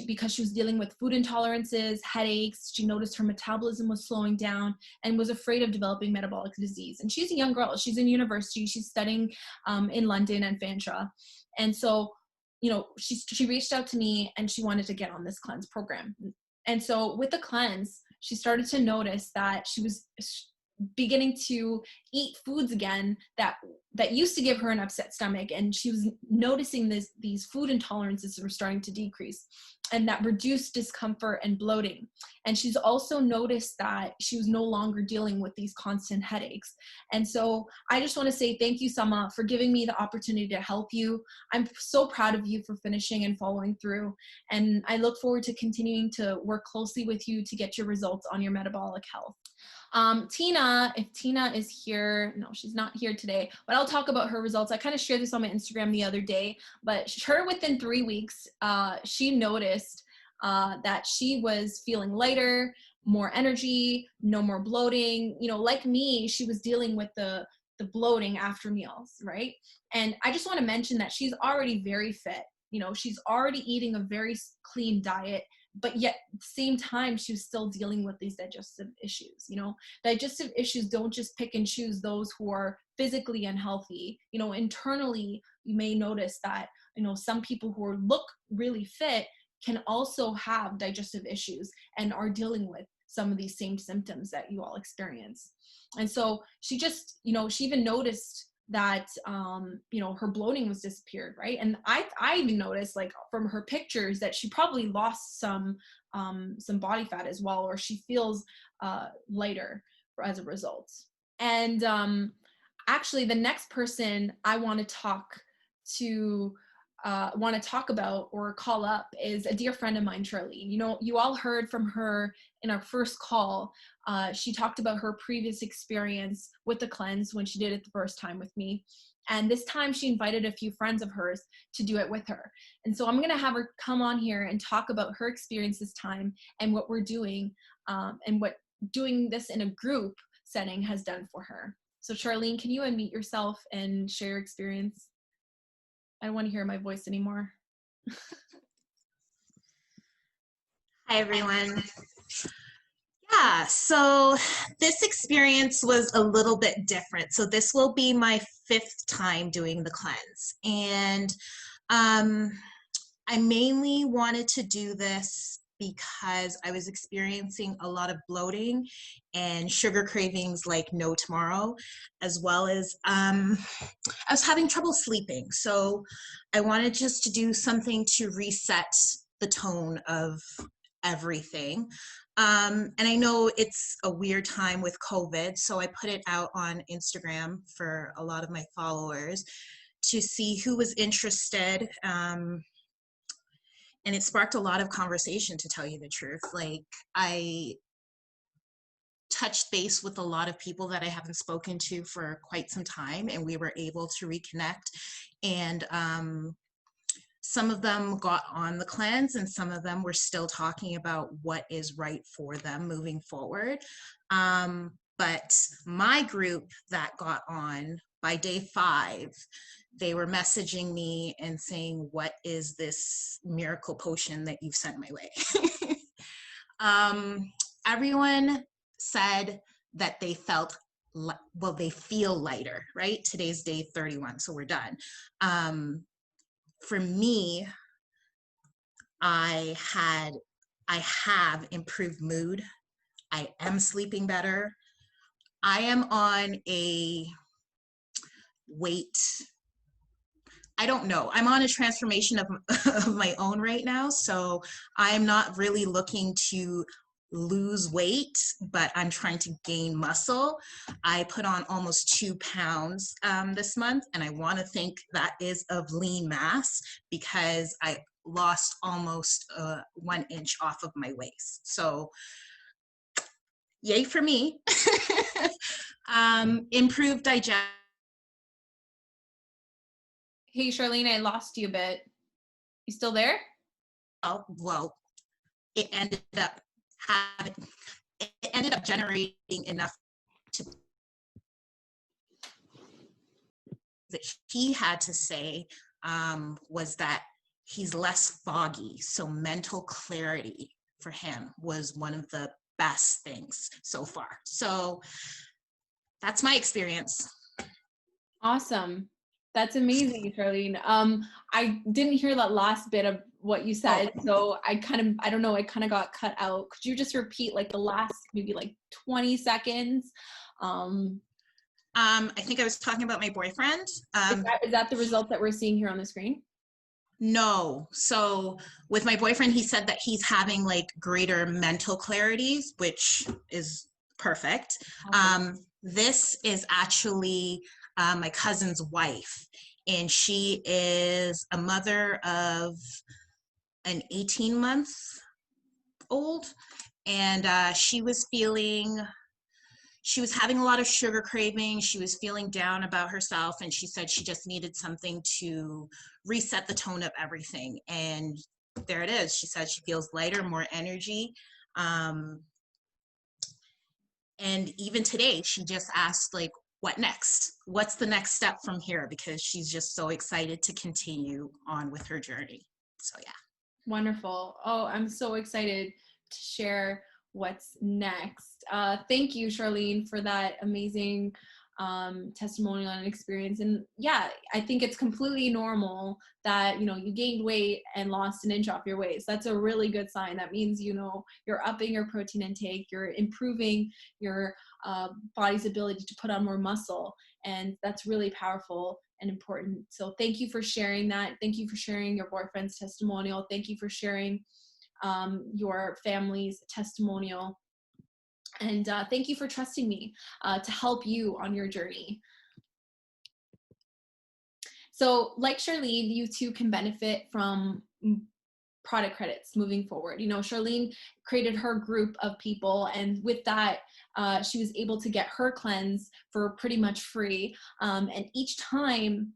because she was dealing with food intolerances, headaches. She noticed her metabolism was slowing down and was afraid of developing metabolic disease. And she's a young girl. She's in university. She's studying in London and Fanshawe. And so, you know, she reached out to me and she wanted to get on this cleanse program. And so with the cleanse, she started to notice that she was beginning to eat foods again that used to give her an upset stomach, and she was noticing these food intolerances were starting to decrease, and that reduced discomfort and bloating. And she's also noticed that she was no longer dealing with these constant headaches. And so I just want to say thank you, Sama, for giving me the opportunity to help you. I'm so proud of you for finishing and following through, and I look forward to continuing to work closely with you to get your results on your metabolic health. Tina, if Tina is here, no, she's not here today, but I'll talk about her results. I kind of shared this on my Instagram the other day, but her within 3 weeks, she noticed that she was feeling lighter, more energy, no more bloating. You know, like me, she was dealing with the bloating after meals, right? And I just want to mention that she's already very fit. You know, she's already eating a very clean diet, but yet at the same time, she was still dealing with these digestive issues. Digestive issues don't just pick and choose those who are physically unhealthy. Internally, you may notice that, some people who look really fit can also have digestive issues and are dealing with some of these same symptoms that you all experience. And so she just, she even noticed that, her bloating was disappeared, right? And I even noticed, like, from her pictures, that she probably lost some body fat as well, or she feels lighter as a result. And actually, the next person I want to talk about or call up is a dear friend of mine, Charlene. You all heard from her in our first call. She talked about her previous experience with the cleanse when she did it the first time with me. And this time she invited a few friends of hers to do it with her. And so I'm going to have her come on here and talk about her experience this time and what we're doing, and what doing this in a group setting has done for her. So Charlene, can you unmute yourself and share your experience? I don't want to hear my voice anymore. Hi, everyone. Yeah, so this experience was a little bit different. So this will be my 5th time doing the cleanse. And I mainly wanted to do this because I was experiencing a lot of bloating and sugar cravings like no tomorrow, as well as I was having trouble sleeping. So I wanted just to do something to reset the tone of everything. And I know it's a weird time with COVID, so I put it out on Instagram for a lot of my followers to see who was interested. And it sparked a lot of conversation, to tell you the truth. Like, I touched base with a lot of people that I haven't spoken to for quite some time, and we were able to reconnect. And some of them got on the cleanse, and some of them were still talking about what is right for them moving forward. But my group that got on, by day 5, they were messaging me and saying, what is this miracle potion that you've sent my way? Everyone said that they felt, they feel lighter, right? Today's day 31, so we're done. For me, I have improved mood. I am sleeping better. I am on a weight, I don't know. I'm on a transformation of my own right now. So I'm not really looking to lose weight, but I'm trying to gain muscle. I put on almost 2 pounds this month, and I want to think that is of lean mass because I lost almost 1 inch off of my waist. So yay for me. Improved digestion. Hey, Charlene, I lost you a bit. You still there? Oh, well, it ended up generating enough to that he had to say was that he's less foggy. So mental clarity for him was one of the best things so far. So that's my experience. Awesome. That's amazing, Charlene. I didn't hear that last bit of what you said, so I don't know, I kind of got cut out. Could you just repeat like the last maybe like 20 seconds? I think I was talking about my boyfriend. Is that the result that we're seeing here on the screen? No. So with my boyfriend, he said that he's having like greater mental clarities, which is perfect. Okay. This is actually my cousin's wife, and she is a mother of an 18-month-old, and she was having a lot of sugar cravings. She was feeling down about herself, and she said she just needed something to reset the tone of everything. And there it is. She said she feels lighter, more energy. And even today, she just asked, like, what next? What's the next step from here? Because she's just so excited to continue on with her journey. So, yeah. Wonderful. Oh, I'm so excited to share what's next. Thank you, Charlene, for that amazing testimonial and experience. And yeah, I think it's completely normal that, you know, you gained weight and lost an inch off your waist. That's a really good sign. That means, you know, you're upping your protein intake, you're improving your body's ability to put on more muscle. And that's really powerful and important. So thank you for sharing that. Thank you for sharing your boyfriend's testimonial. Thank you for sharing your family's testimonial. And thank you for trusting me to help you on your journey. So like Charlene, you too can benefit from product credits moving forward. You know, Charlene created her group of people, and with that, she was able to get her cleanse for pretty much free. And each time,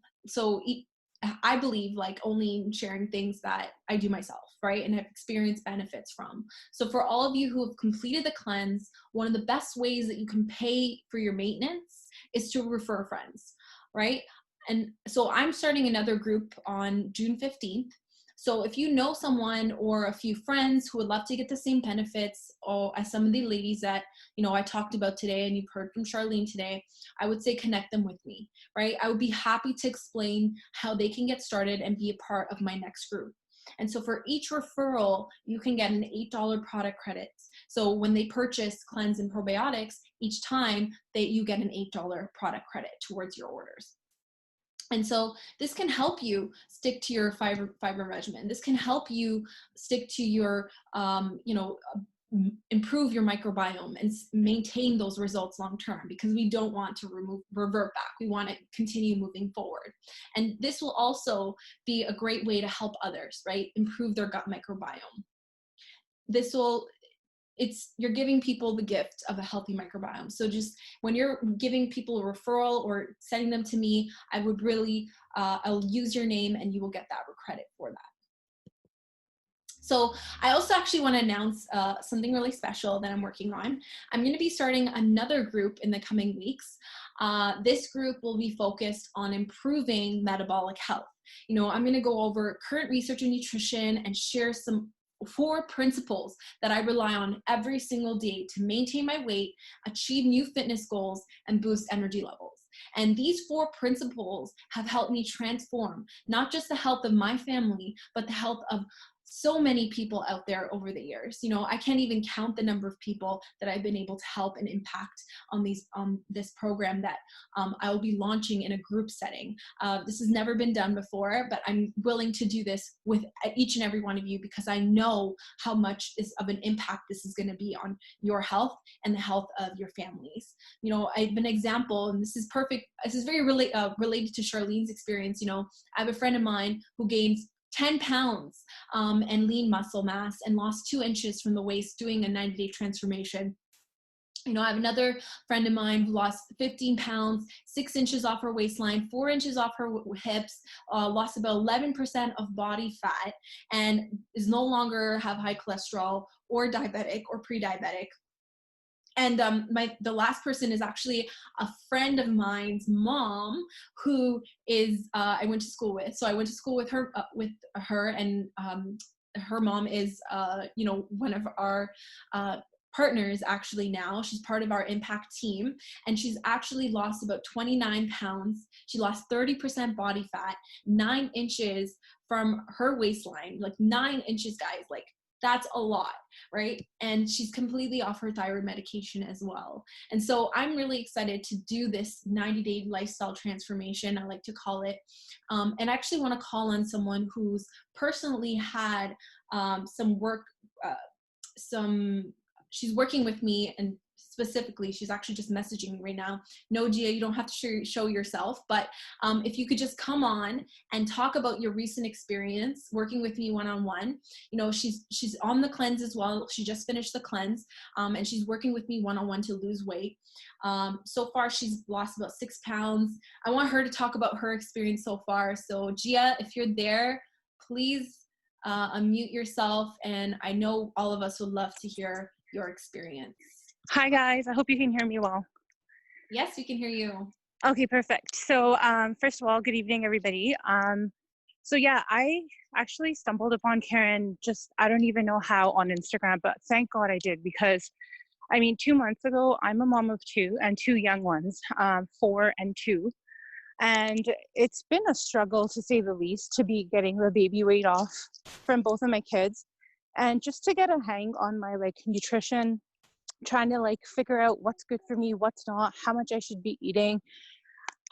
I believe like only sharing things that I do myself, right? And have experienced benefits from. So for all of you who have completed the cleanse, one of the best ways that you can pay for your maintenance is to refer friends, right? And so I'm starting another group on June 15th. So if you know someone or a few friends who would love to get the same benefits as some of the ladies that, you know, I talked about today and you've heard from Charlene today, I would say connect them with me, right? I would be happy to explain how they can get started and be a part of my next group. And so for each referral, you can get an $8 product credit. So when they purchase Cleanse and Probiotics, each time you get an $8 product credit towards your orders. And so this can help you stick to your fiber regimen. This can help you stick to your, improve your microbiome and maintain those results long term, because we don't want to revert back. We want to continue moving forward. And this will also be a great way to help others, right? Improve their gut microbiome. You're giving people the gift of a healthy microbiome. So just when you're giving people a referral or sending them to me, I would really, I'll use your name and you will get that credit for that. So I also actually want to announce something really special that I'm working on. I'm going to be starting another group in the coming weeks. This group will be focused on improving metabolic health. You know, I'm going to go over current research in nutrition and share some 4 principles that I rely on every single day to maintain my weight, achieve new fitness goals, and boost energy levels. And these 4 principles have helped me transform not just the health of my family, but the health of so many people out there over the years. You know, I can't even count the number of people that I've been able to help and impact on this program that I will be launching in a group setting. This has never been done before, but I'm willing to do this with each and every one of you because I know how much of an impact this is going to be on your health and the health of your families. You know, I have an example, and this is perfect. This is very related to Charlene's experience. You know, I have a friend of mine who gained 10 pounds and lean muscle mass and lost 2 inches from the waist doing a 90-day transformation. You know, I have another friend of mine who lost 15 pounds, 6 inches off her waistline, 4 inches off her hips, lost about 11% of body fat, and is no longer have high cholesterol or diabetic or pre-diabetic. And the last person is actually a friend of mine's mom, who is I went to school with. So I went to school with her, and her mom is one of our partners actually now. She's part of our impact team, and she's actually lost about 29 pounds. She lost 30% body fat, 9 inches from her waistline, like 9 inches, guys, like that's a lot, right? And she's completely off her thyroid medication as well. And so I'm really excited to do this 90-day lifestyle transformation, I like to call it. And I actually want to call on someone who's personally had some work, she's working with me, and specifically, she's actually just messaging me right now. No, Gia, you don't have to show yourself, but if you could just come on and talk about your recent experience working with me one-on-one. You know, she's on the cleanse as well. She just finished the cleanse, and she's working with me one-on-one to lose weight. So far, she's lost about 6 pounds. I want her to talk about her experience so far. So Gia, if you're there, please unmute yourself, and I know all of us would love to hear your experience. Hi guys, I hope you can hear me well. Yes, we can hear you. Okay, perfect. So first of all, good evening everybody. So yeah, I actually stumbled upon Karen just, I don't even know how, on Instagram, but thank God I did, because I mean, 2 months ago, I'm a mom of two and two young ones, 4 and 2. And it's been a struggle, to say the least, to be getting the baby weight off from both of my kids. And just to get a hang on my like nutrition, trying to like figure out what's good for me, what's not, how much I should be eating.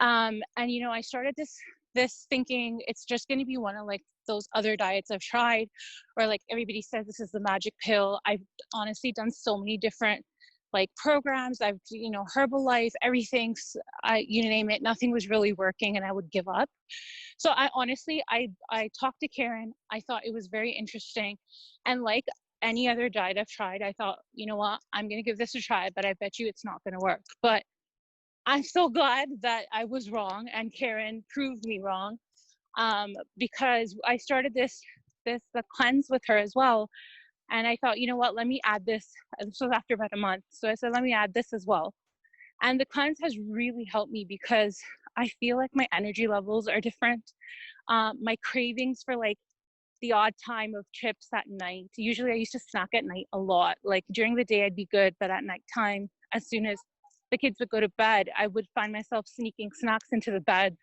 And you know, I started this thinking it's just going to be one of like those other diets I've tried, or like everybody says this is the magic pill. I've honestly done so many different like programs. I've, you know, Herbalife, everything's, you name it, nothing was really working, and I would give up. So I honestly, I talked to Karen. I thought it was very interesting, and like any other diet I've tried, I thought, you know what, I'm going to give this a try, but I bet you it's not going to work. But I'm so glad that I was wrong and Karen proved me wrong, because I started the cleanse with her as well. And I thought, you know what, let me add this. This was after about a month. So I said, let me add this as well. And the cleanse has really helped me, because I feel like my energy levels are different. My cravings for like the odd time of chips at night. Usually I used to snack at night a lot. Like during the day I'd be good, but at nighttime, as soon as the kids would go to bed, I would find myself sneaking snacks into the bed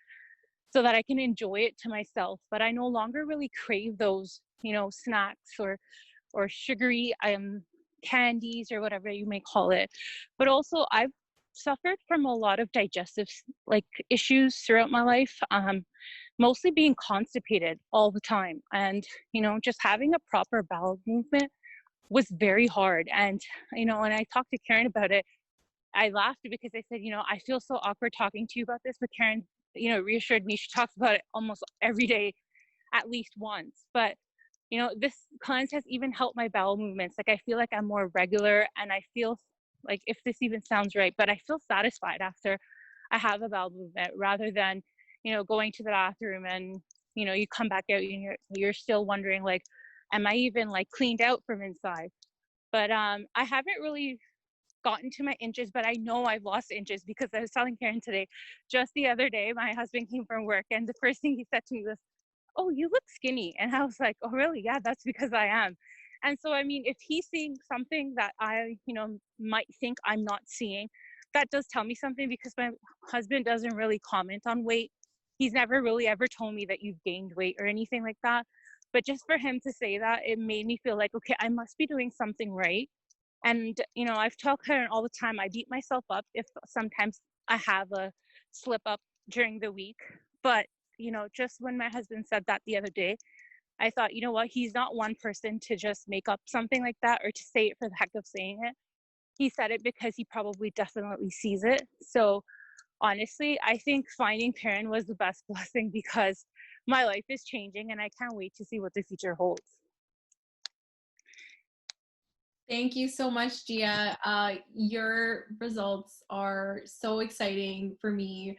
so that I can enjoy it to myself. But I no longer really crave those, you know, snacks or sugary candies or whatever you may call it. But also I've suffered from a lot of digestive like issues throughout my life, mostly being constipated all the time. And, you know, just having a proper bowel movement was very hard. And, you know, when I talked to Karen about it, I laughed because I said, you know, I feel so awkward talking to you about this, but Karen, you know, reassured me. She talks about it almost every day, at least once. But, you know, this cleanse has even helped my bowel movements. Like I feel like I'm more regular, and I feel like, if this even sounds right, but I feel satisfied after I have a bowel movement, rather than, you know, going to the bathroom and, you know, you come back out and you're still wondering like, am I even like cleaned out from inside? But I haven't really gotten to my inches, but I know I've lost inches, because I was telling Karen today, just the other day, my husband came from work and the first thing he said to me was, oh, you look skinny. And I was like, oh, really? Yeah, that's because I am. And so, I mean, if he's seeing something that I, you know, might think I'm not seeing, that does tell me something, because my husband doesn't really comment on weight. He's never really ever told me that you've gained weight or anything like that. But just for him to say that, it made me feel like, okay, I must be doing something right. And, you know, I've told Karen all the time, I beat myself up if sometimes I have a slip up during the week. But, you know, just when my husband said that the other day, I thought, you know what, he's not one person to just make up something like that or to say it for the heck of saying it. He said it because he probably definitely sees it. So honestly, I think finding Karen was the best blessing, because my life is changing and I can't wait to see what the future holds. Thank you so much, Gia. Your results are so exciting for me,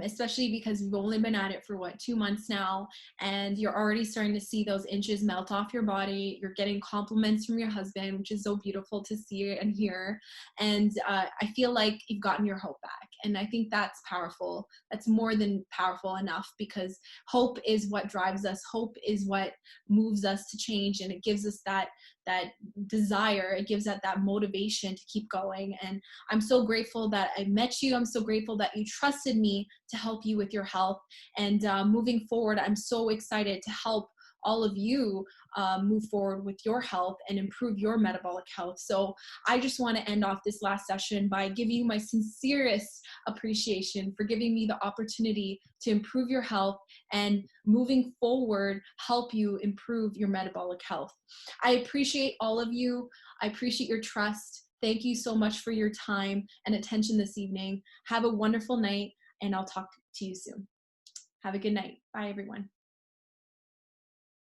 especially because you've only been at it for 2 months now, and you're already starting to see those inches melt off your body. You're getting compliments from your husband, which is so beautiful to see and hear. And I feel like you've gotten your hope back. And I think that's powerful. That's more than powerful enough, because hope is what drives us. Hope is what moves us to change, and it gives us that desire. It gives that motivation to keep going. And I'm so grateful that I met you. I'm so grateful that you trusted me to help you with your health. And moving forward, I'm so excited to help all of you move forward with your health and improve your metabolic health. So I just want to end off this last session by giving you my sincerest appreciation for giving me the opportunity to improve your health and moving forward, help you improve your metabolic health. I appreciate all of you. I appreciate your trust. Thank you so much for your time and attention this evening. Have a wonderful night, and I'll talk to you soon. Have a good night. Bye, everyone.